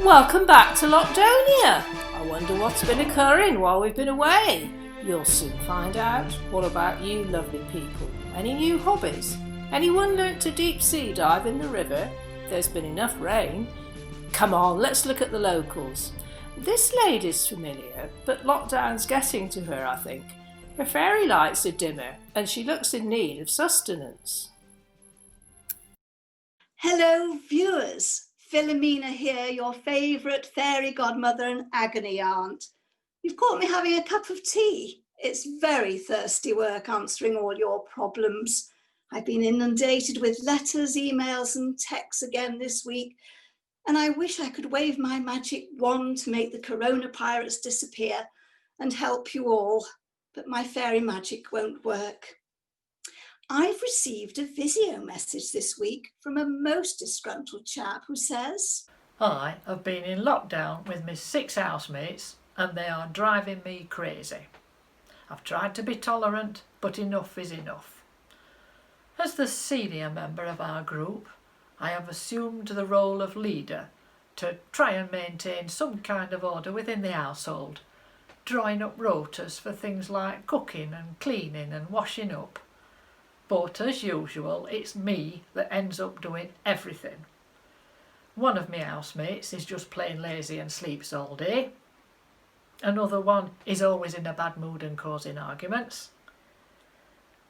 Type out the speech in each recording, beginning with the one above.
Welcome back to Lockdonia. I wonder what's been occurring while we've been away. You'll soon find out. What about you lovely people? Any new hobbies? Anyone learnt to deep sea dive in the river? There's been enough rain. Come on, let's look at the locals. This lady's familiar, but lockdown's getting to her, I think. Her fairy lights are dimmer and she looks in need of sustenance. Hello viewers, Philomena here, your favourite fairy godmother and agony aunt. You've caught me having a cup of tea. It's very thirsty work answering all your problems. I've been inundated with letters, emails and texts again this week, and I wish I could wave my magic wand to make the corona pirates disappear and help you all, but my fairy magic won't work. I've received a Visio message this week from a most disgruntled chap who says, I have been in lockdown with my 6 housemates and they are driving me crazy. I've tried to be tolerant, but enough is enough. As the senior member of our group, I have assumed the role of leader to try and maintain some kind of order within the household, drawing up rotas for things like cooking and cleaning and washing up. But as usual, it's me that ends up doing everything. One of my housemates is just plain lazy and sleeps all day. Another one is always in a bad mood and causing arguments.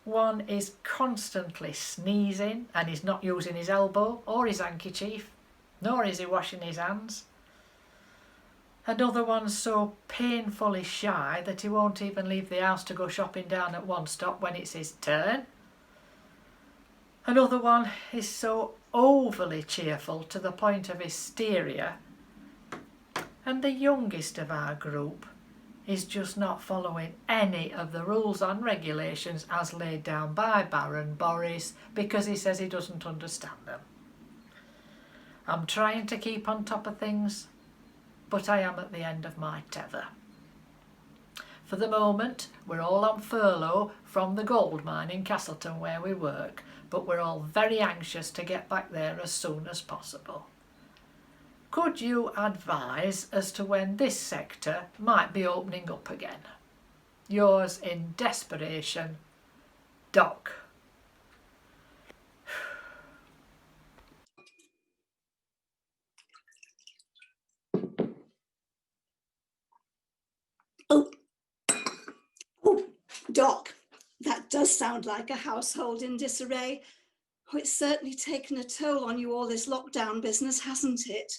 One is constantly sneezing and is not using his elbow or his handkerchief, nor is he washing his hands. Another one's so painfully shy that he won't even leave the house to go shopping down at One Stop when it's his turn. Another one is so overly cheerful to the point of hysteria. And the youngest of our group is just not following any of the rules and regulations as laid down by Baron Boris because he says he doesn't understand them. I'm trying to keep on top of things, but I am at the end of my tether. For the moment, we're all on furlough from the gold mine in Castleton where we work, but we're all very anxious to get back there as soon as possible. Could you advise as to when this sector might be opening up again? Yours in desperation, Doc. Oh, Doc, that does sound like a household in disarray. Oh, it's certainly taken a toll on you all, this lockdown business, hasn't it?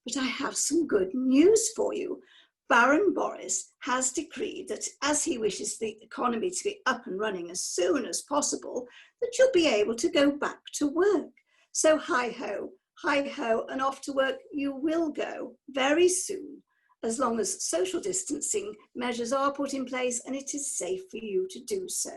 But I have some good news for you. Baron Boris has decreed that as he wishes the economy to be up and running as soon as possible, that you'll be able to go back to work. So hi-ho, and off to work you will go very soon, as long as social distancing measures are put in place and it is safe for you to do so.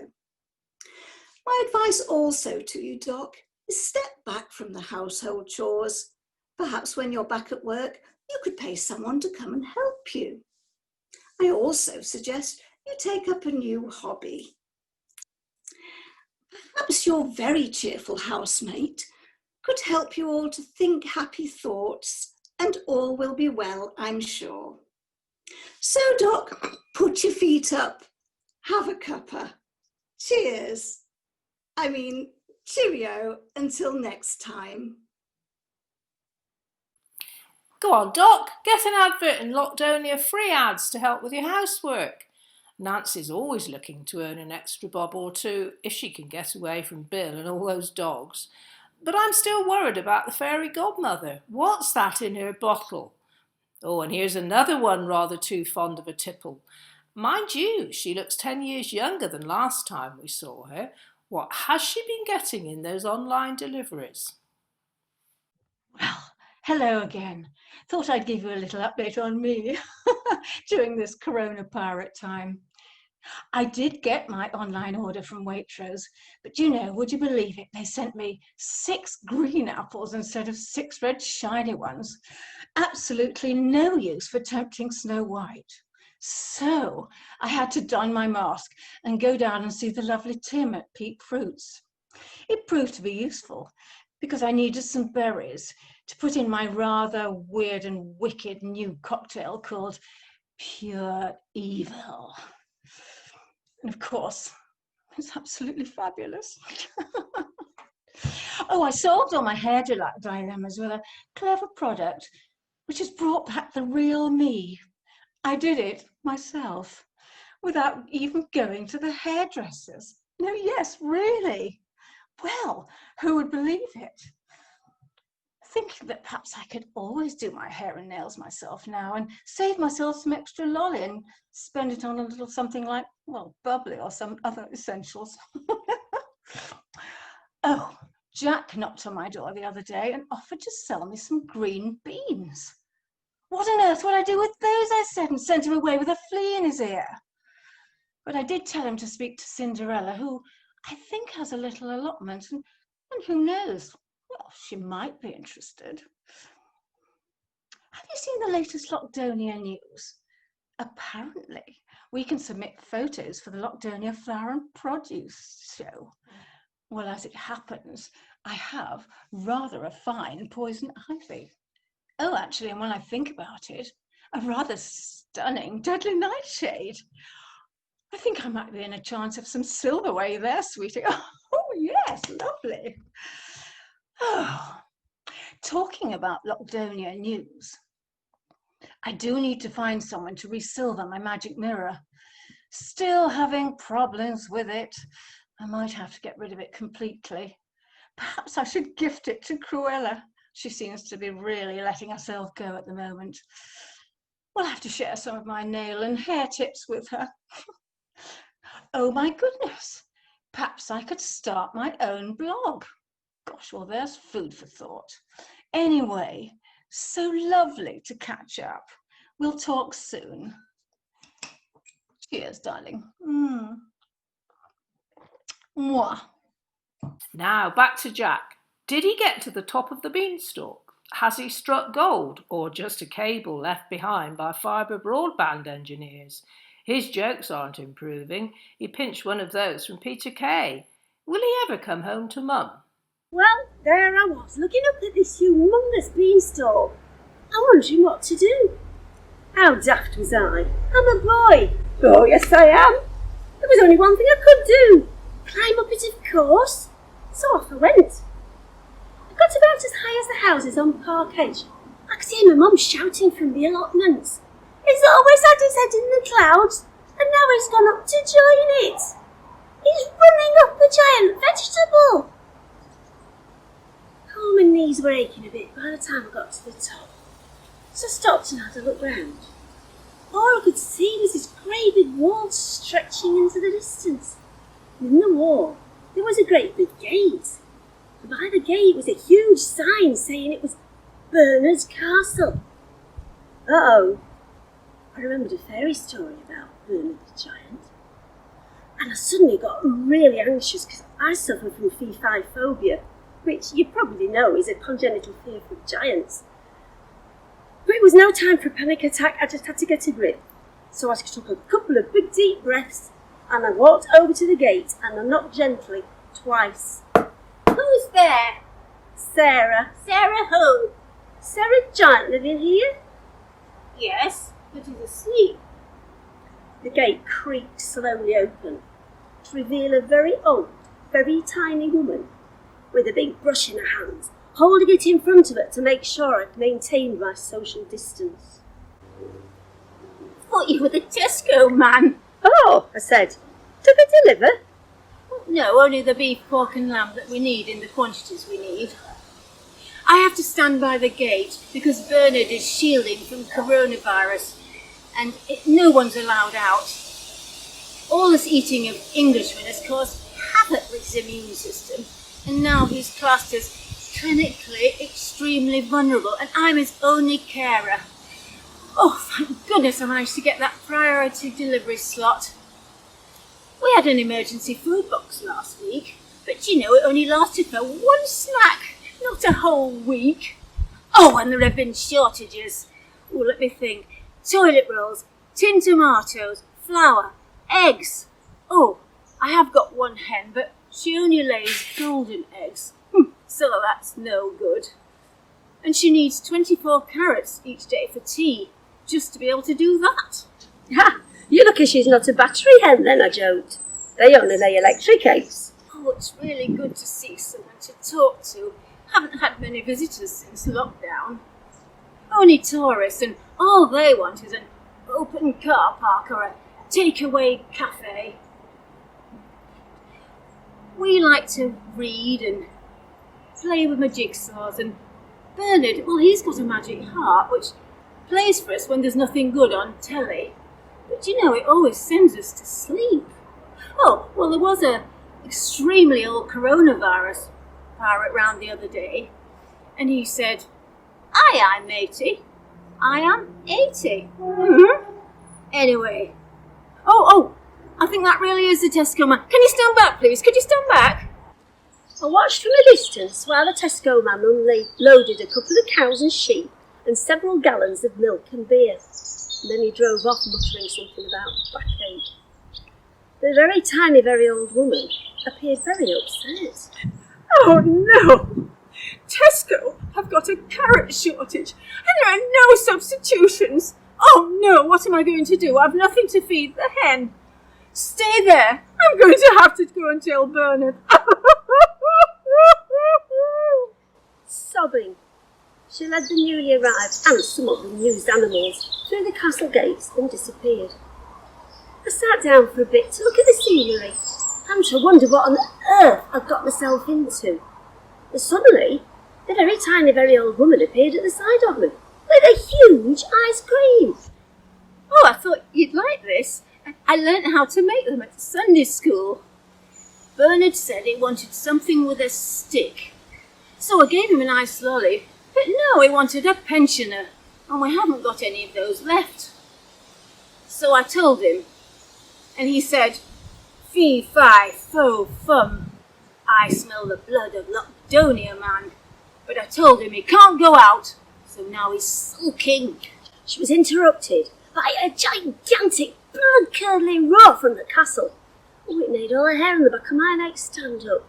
My advice also to you, Doc, is step back from the household chores. Perhaps when you're back at work, you could pay someone to come and help you. I also suggest you take up a new hobby. Perhaps your very cheerful housemate could help you all to think happy thoughts, and all will be well, I'm sure. So, Doc, put your feet up, have a cuppa. Cheers. Cheerio until next time. Go on, Doc, get an advert in Lockdonia, free ads to help with your housework. Nancy's always looking to earn an extra bob or two if she can get away from Bill and all those dogs. But I'm still worried about the fairy godmother. What's that in her bottle? Oh, and here's another one rather too fond of a tipple. Mind you, she looks 10 years younger than last time we saw her. What has she been getting in those online deliveries? Well, hello again. Thought I'd give you a little update on me during this corona pirate time. I did get my online order from Waitrose, but would you believe it? They sent me 6 green apples instead of 6 red shiny ones. Absolutely no use for tempting Snow White. So I had to don my mask and go down and see the lovely Tim at Peak Fruits. It proved to be useful because I needed some berries to put in my rather weird and wicked new cocktail called Pure Evil. And of course, it's absolutely fabulous. Oh, I solved all my hair dilemmas with a clever product which has brought back the real me. I did it myself without even going to the hairdressers. No, yes, really. Well, who would believe it? Thinking that perhaps I could always do my hair and nails myself now and save myself some extra lolly and spend it on a little something like, well, bubbly or some other essentials. Oh, Jack knocked on my door the other day and offered to sell me some green beans. What on earth would I do with those, I said, and sent him away with a flea in his ear. But I did tell him to speak to Cinderella, who I think has a little allotment, and who knows, well, she might be interested. Have you seen the latest Lockdonia news? Apparently, we can submit photos for the Lockdonia Flower and Produce show. Well, as it happens, I have rather a fine poison ivy. Oh, actually, and when I think about it, a rather stunning deadly nightshade. I think I might be in a chance of some silverware there, sweetie. Oh, yes, lovely. Oh, talking about Lockdonia news, I do need to find someone to resilver my magic mirror. Still having problems with it. I might have to get rid of it completely. Perhaps I should gift it to Cruella. She seems to be really letting herself go at the moment. We'll have to share some of my nail and hair tips with her. Oh my goodness, perhaps I could start my own blog. Gosh, well, there's food for thought. Anyway, so lovely to catch up. We'll talk soon. Cheers, darling. Mwah. Now back to Jack. Did he get to the top of the beanstalk? Has he struck gold, or just a cable left behind by fibre broadband engineers? His jokes aren't improving. He pinched one of those from Peter Kay. Will he ever come home to Mum? Well, there I was, looking up at this humongous beanstalk and wondering what to do. How daft was I? I'm a boy. Oh, yes I am. There was only one thing I could do. Climb up it, of course. So off I went. I got about as high as the houses on Park Edge. I could hear my mum shouting from the allotments. He's always had his head in the clouds, and now he's gone up to join it. He's running up a giant vegetable. Oh, my knees were aching a bit by the time I got to the top, so I stopped and had a look round. All I could see was this great big wall stretching into the distance. And in the wall, there was a great big gate. And by the gate was a huge sign saying it was Bernard's Castle. Uh-oh. I remembered a fairy story about Bernard the Giant. And I suddenly got really anxious because I suffer from fee-fi phobia, which you probably know is a congenital fear of giants. But it was no time for a panic attack. I just had to get a grip. So I took a couple of big deep breaths and I walked over to the gate and I knocked gently twice. Who's there? Sarah. Sarah who? Sarah Giant living here? Yes, but he's asleep. The gate creaked slowly open to reveal a very old, very tiny woman with a big brush in her hands, holding it in front of her to make sure I'd maintained my social distance. Thought you were the Tesco man. Oh, I said. Took a deliver? No, only the beef, pork and lamb that we need in the quantities we need. I have to stand by the gate because Bernard is shielding from coronavirus and no one's allowed out. All this eating of Englishmen has caused havoc with his immune system, and now he's classed as clinically extremely vulnerable and I'm his only carer. Oh, thank goodness I managed to get that priority delivery slot. We had an emergency food box last week, but you know it only lasted for one snack, not a whole week. Oh, and there have been shortages. Oh, let me think. Toilet rolls, tin tomatoes, flour, eggs. Oh, I have got one hen, but she only lays golden eggs, so that's no good. and she needs 24 carats each day for tea, just to be able to do that. Ha! You're lucky she's not a battery hen then, I joked. They only lay electric eggs. Oh, it's really good to see someone to talk to. Haven't had many visitors since lockdown. Only tourists, and all they want is an open car park or a takeaway cafe. We like to read and play with my jigsaws, and Bernard, well, he's got a magic harp which plays for us when there's nothing good on telly. But you know, it always sends us to sleep. Oh, well, there was a extremely old coronavirus parrot round the other day, and he said, aye, matey, I am 80. Anyway, oh, I think that really is the Tesco man. Can you stand back, please? Could you stand back? I watched from a distance while the Tesco man unloaded a couple of cows and sheep and several gallons of milk and beer. And then he drove off muttering something about backache. The very tiny, very old woman appeared very upset. Oh no! Tesco have got a carrot shortage and there are no substitutions. Oh no, what am I going to do? I've nothing to feed the hen. Stay there. I'm going to have to go and tell Bernard. Sobbing, she led the newly arrived and somewhat bemused animals through the castle gates and disappeared. I sat down for a bit to look at the scenery and to wonder what on earth I'd got myself into. And suddenly, the very tiny, very old woman appeared at the side of me with a huge ice cream. Oh, I thought you'd like this. I learnt how to make them at Sunday school. Bernard said he wanted something with a stick. So I gave him an ice lolly, but no, he wanted a pensioner, and we haven't got any of those left. So I told him, and he said, fee, fi, fo, fum. I smell the blood of Lockdonia, man. But I told him he can't go out, so now he's sulking. She was interrupted by a gigantic, blood-curdling roar from the castle. Oh, it made all the hair on the back of my neck stand up.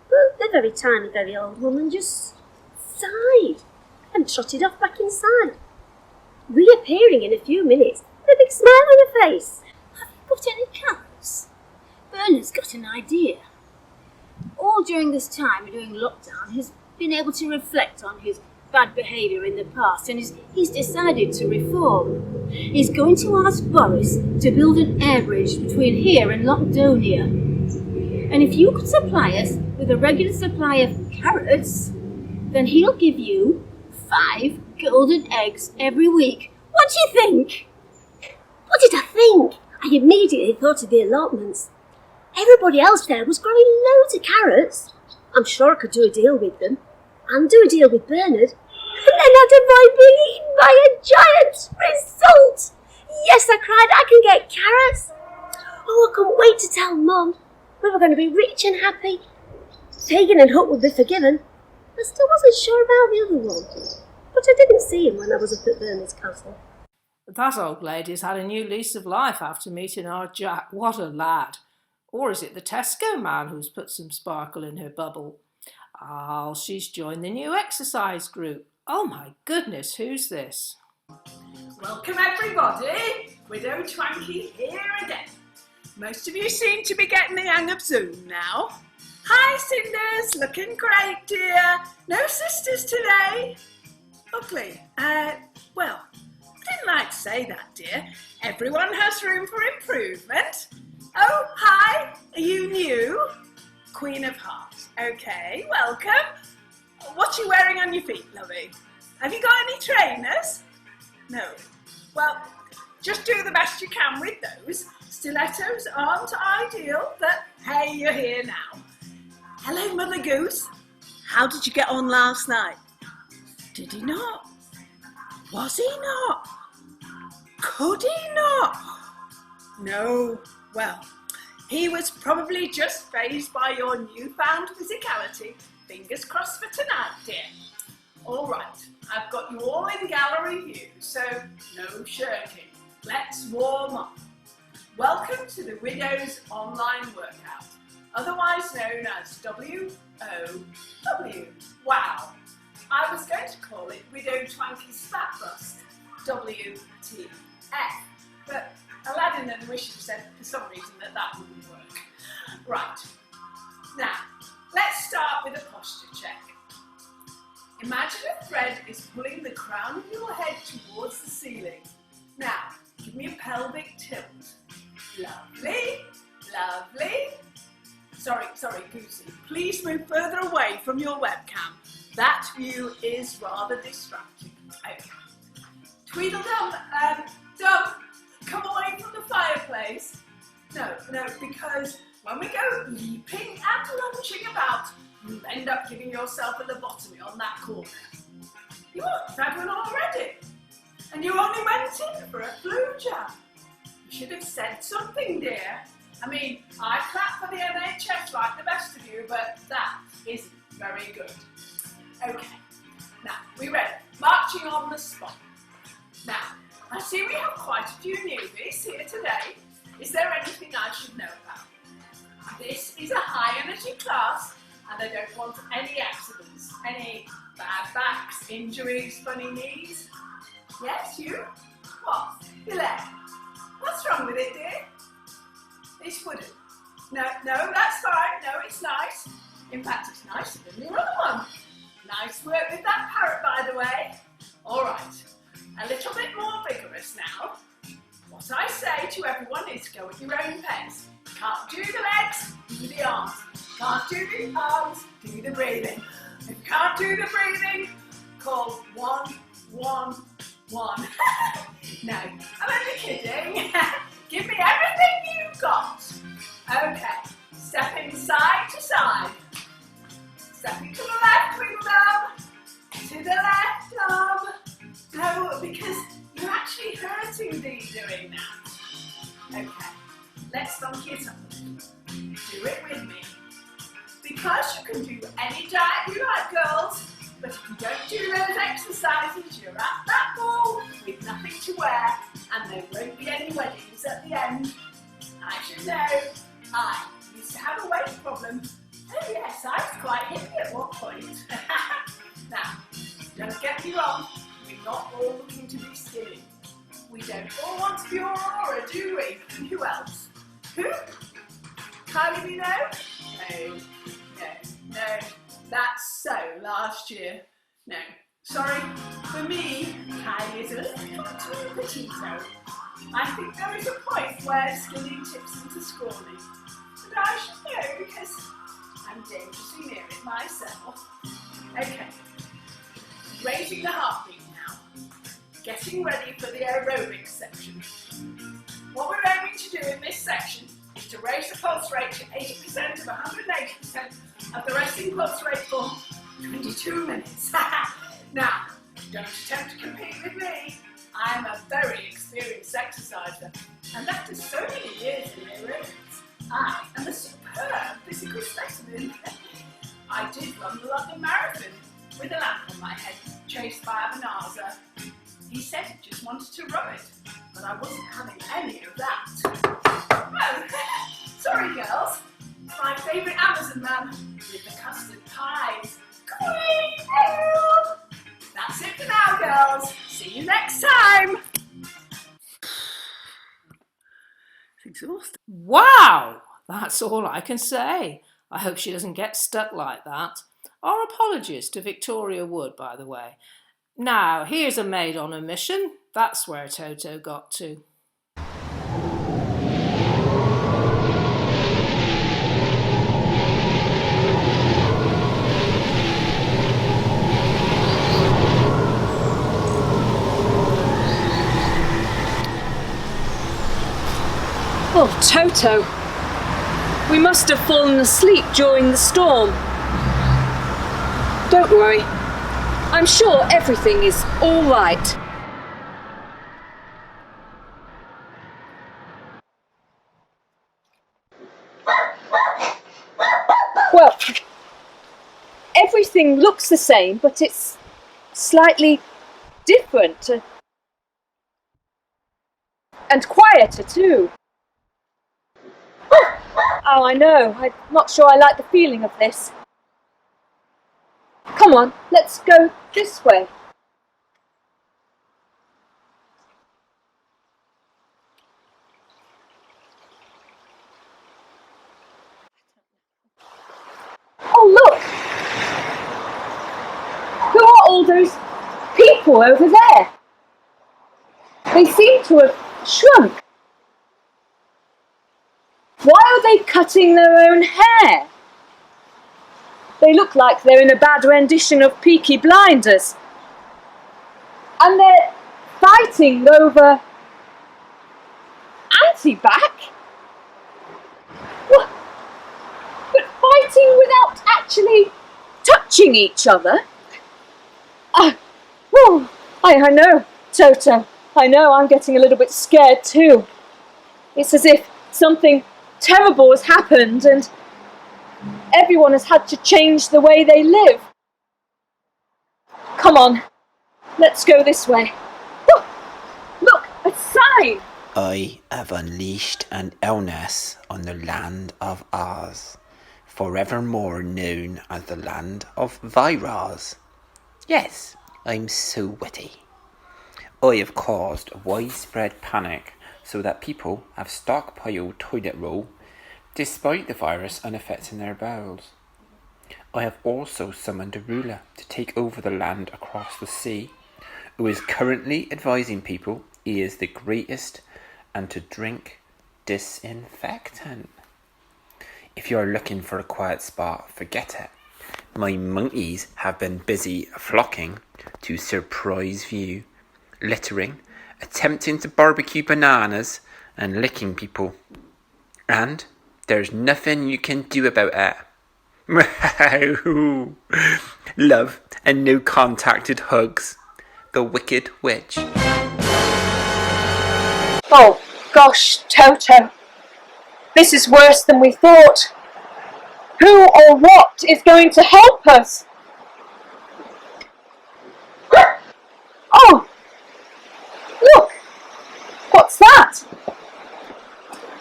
But the very tiny, very old woman just sighed and trotted off back inside, reappearing in a few minutes with a big smile on her face. Have you got any carrots? Bernard's got an idea. All during this time, during lockdown, he's been able to reflect on his bad behaviour in the past, and he's decided to reform. He's going to ask Boris to build an air bridge between here and Lockdonia. And if you could supply us with a regular supply of carrots, then he'll give you 5 golden eggs every week. What do you think? What did I think? I immediately thought of the allotments. Everybody else there was growing loads of carrots. I'm sure I could do a deal with them, and do a deal with Bernard, and then I'd avoid being eaten by a giant result. Yes, I cried, I can get carrots. Oh, I couldn't wait to tell Mum. We were going to be rich and happy. Fagin and Huck would be forgiven. I still wasn't sure about the other one, but I didn't see him when I was up at Bernard's castle. That old lady's had a new lease of life after meeting our Jack. What a lad. Or is it the Tesco man who's put some sparkle in her bubble? Oh, she's joined the new exercise group. Oh my goodness, who's this? Welcome everybody, Widow Twanky here again. Most of you seem to be getting the hang of Zoom now. Hi Cinders, looking great dear. No sisters today. Ugly. Well, I didn't like to say that dear. Everyone has room for improvement. Oh, hi, are you new? Queen of Hearts. Okay, welcome. What are you wearing on your feet, lovey? Have you got any trainers? No. Well, just do the best you can with those. Stilettos aren't ideal, but hey, you're here now. Hello, Mother Goose. How did you get on last night? Did he not? Was he not? Could he not? No. Well, he was probably just fazed by your newfound physicality. Fingers crossed for tonight, dear. All right, I've got you all in gallery view, so no shirking. Let's warm up. Welcome to the Widow's Online Workout, otherwise known as WOW. Wow. I was going to call it Widow Twanky's Fat Bust, WTF, but Aladdin and the Witch said for some reason that wouldn't work. Right, now let's start with a posture check. Imagine a thread is pulling the crown of your head towards the ceiling. Now, give me a pelvic tilt. Lovely, lovely. Sorry, Goosey. Please move further away from your webcam. That view is rather distracting. Okay. Tweedledum, Dum, come away from the fireplace. No, because when we go leaping and lunging about, you end up giving yourself a lobotomy on that corner. You had one already, and you only went in for a flu jab. You should have said something, dear. I mean, I clap for the NHS like the best of you, but that isn't very good. Okay, now, we ready? Marching on the spot. Now, I see we have quite a few newbies here today. Is there anything I should know about? This is a high energy class, and I don't want any accidents, any bad backs, injuries, funny knees. Yes, you? What? Your leg? What's wrong with it, dear? It's wooden. No, that's fine. No, it's nice. In fact, it's nicer than your other one. Nice work with that parrot, by the way. All right, a little bit more vigorous now. What I say to everyone is go at your own pace. Can't do the legs, do the arms. Can't do the arms, do the breathing. If you can't do the breathing, call 111. No, I'm only kidding. Give me everything you've got. Okay, stepping side to side. Stepping to the left, Tweedledum. To the left, arm. No, because you're actually hurting me doing that. Okay, let's funky it up. Do it with me. Because you can do any diet you like, girls, but if you don't do those exercises, you're at that ball with nothing to wear, and there won't be any weddings at the end. I should know, I used to have a weight problem. Oh yes, I was quite hippie at one point. Now, don't get me wrong, we're not all looking to be skinny. We don't all want to be Aurora, do we? And who else? Who? Kylie Minogue? No. That's so last year. No. Sorry, for me, Kylie is a little too petito. I think there is a point where skinny tips into scrawny. And I should know because I'm dangerously near it myself. Okay. Raising the heartbeat now. Getting ready for the aerobics section. What we're aiming to do in this section is to raise the pulse rate to 80% of 180% of the resting pulse rate for 22 minutes. Now, don't attempt to compete with me. I'm a very experienced exerciser, and after so many years in aerobics, I am a superb physical specimen. I did run the London Marathon with a lamp on my head, chased by a Banasa. He said he just wanted to rub it, but I wasn't having any of that. Oh, sorry girls, my favourite Amazon man with the custard pies. That's it for now, girls. See you next time. It's exhausting. Wow, that's all I can say. I hope she doesn't get stuck like that. Our apologies to Victoria Wood, by the way. Now, here's a maid on a mission. That's where Toto got to. Oh, Toto. We must have fallen asleep during the storm. Don't worry. I'm sure everything is all right. Well, everything looks the same, but it's slightly different. And quieter too. Oh, I know. I'm not sure I like the feeling of this. Come on, let's go this way. Oh, look! Who are all those people over there? They seem to have shrunk. Why are they cutting their own hair? They look like they're in a bad rendition of Peaky Blinders. And they're fighting over anti-bac? What? But fighting without actually touching each other? I know, Toto. I know, I'm getting a little bit scared too. It's as if something terrible has happened and everyone has had to change the way they live. Come on, let's go this way. Look, a sign! I have unleashed an illness on the land of Oz, forevermore known as the land of virus. Yes, I'm so witty. I have caused widespread panic so that people have stockpiled toilet roll despite the virus unaffecting their bowels. I have also summoned a ruler to take over the land across the sea, who is currently advising people he is the greatest and to drink disinfectant. If you are looking for a quiet spot, forget it. My monkeys have been busy flocking to surprise view, littering, attempting to barbecue bananas and licking people. And there's nothing you can do about it. Love and no contacted hugs. The Wicked Witch. Oh, gosh, Toto. This is worse than we thought. Who or what is going to help us? Oh! Look! What's that?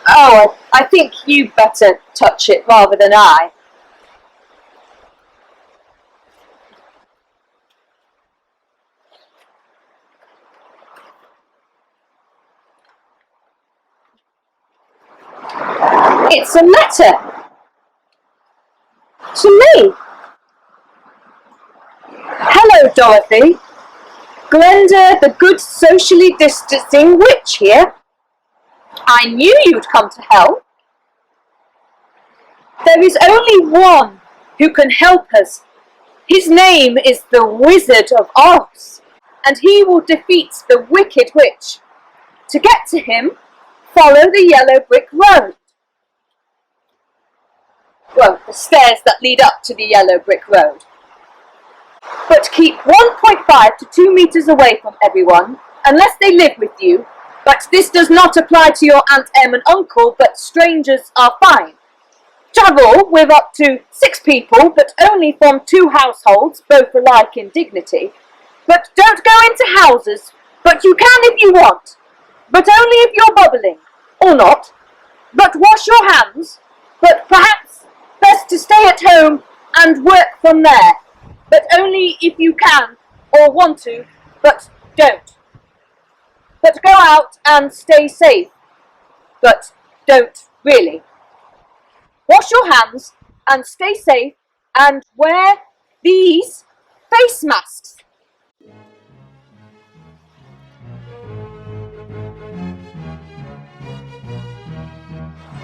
Oh, I think you better touch it rather than I. It's a letter. To me. Hello, Dorothy. Glenda, the good socially distancing witch here. I knew you'd come to help. There is only one who can help us. His name is the Wizard of Oz, and he will defeat the Wicked Witch. To get to him, follow the yellow brick road. Well, the stairs that lead up to the yellow brick road. But keep 1.5 to 2 meters away from everyone, unless they live with you. But this does not apply to your Aunt Em and Uncle, but strangers are fine. Travel with up to 6 people, but only from 2 households, both alike in dignity. But don't go into houses, but you can if you want. But only if you're bubbling, or not. But wash your hands, but perhaps best to stay at home and work from there. But only if you can or want to, but don't. But go out and stay safe, but don't really. Wash your hands and stay safe and wear these face masks.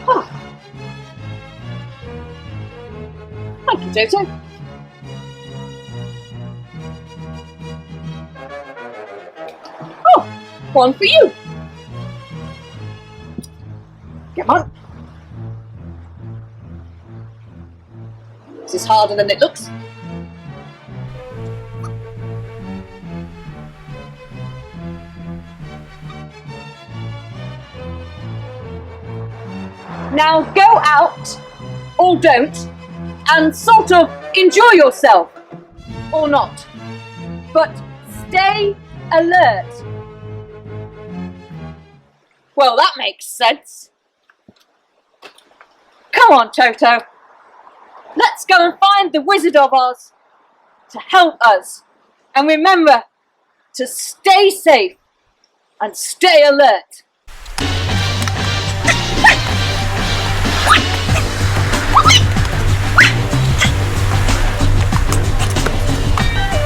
Oh. Thank you, Toto. Oh, one for you. Come on. This is harder than it looks. Now go out, or don't, and sort of enjoy yourself, or not. But stay alert. Well, that makes sense. Come on, Toto. Let's go and find the Wizard of Oz. to help us. And remember to stay safe and stay alert.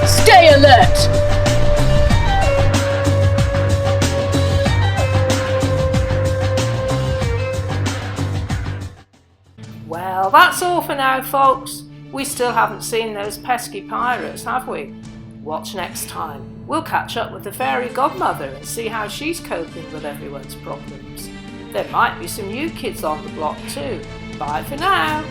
Stay alert. Well, that's all for now, folks. We still haven't seen those pesky pirates, have we? Watch next time. We'll catch up with the fairy godmother and see how she's coping with everyone's problems. There might be some new kids on the block too. Bye for now.